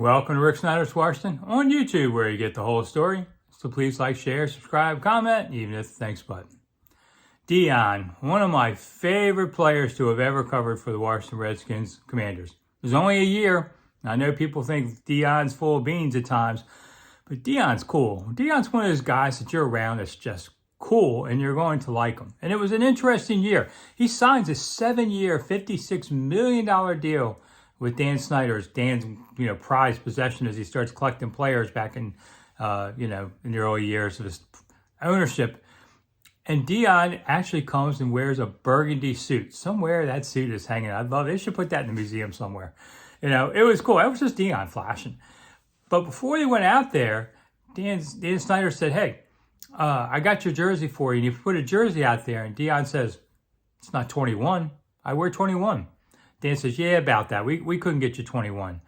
Welcome to Rick Snider's Washington on YouTube, where you get the whole story. So please like, share, subscribe, comment, even hit the thanks button. Deion, one of my favorite players to have ever covered for the Washington Redskins Commanders. It was only a year. I know people think Deion's full of beans at times, but Deion's cool. Deion's one of those guys that you're around that's just cool and you're going to like him. And it was an interesting year. He signs a 7-year, $56 million deal with Dan Snyder as Dan's, prized possession as he starts collecting players back in, in the early years of his ownership. And Deion actually comes and wears a burgundy suit. Somewhere that suit is hanging. I'd love it. They should put that in the museum somewhere. It was cool. It was just Deion flashing. But before they went out there, Dan Snyder said, hey, I got your jersey for you. And he put a jersey out there. And Deion says, it's not 21. I wear 21. Dan says, yeah, about that. We couldn't get you 21.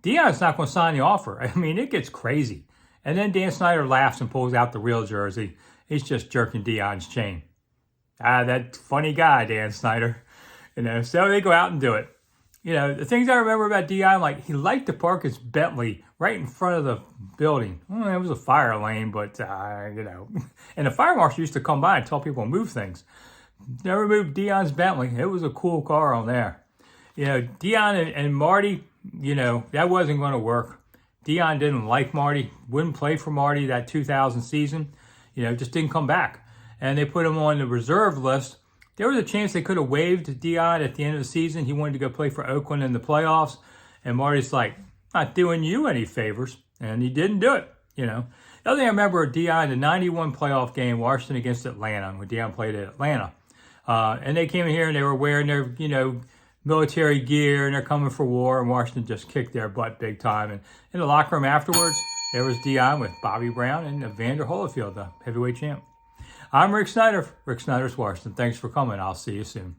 Deion's not going to sign the offer. I mean, it gets crazy. And then Dan Snyder laughs and pulls out the real jersey. He's just jerking Deion's chain. That funny guy, Dan Snyder. So they go out and do it. The things I remember about Deion, like he liked to park his Bentley right in front of the building. Well, it was a fire lane, but, And the fire marshal used to come by and tell people to move things. Never moved Deion's Bentley. It was a cool car on there. Deion and Marty, that wasn't going to work. Deion didn't like Marty, wouldn't play for Marty that 2000 season, just didn't come back. And they put him on the reserve list. There was a chance they could have waived Deion at the end of the season. He wanted to go play for Oakland in the playoffs. And Marty's like, not doing you any favors. And he didn't do it, The other thing I remember of Deion, the 91 playoff game, Washington against Atlanta, when Deion played at Atlanta. And they came in here and they were wearing their, military gear, and they're coming for war, and Washington just kicked their butt big time. And in the locker room afterwards, there was Deion with Bobby Brown and Evander Holyfield, the heavyweight champ. I'm Rick Snyder, Rick Snider's Washington. Thanks for coming. I'll see you soon.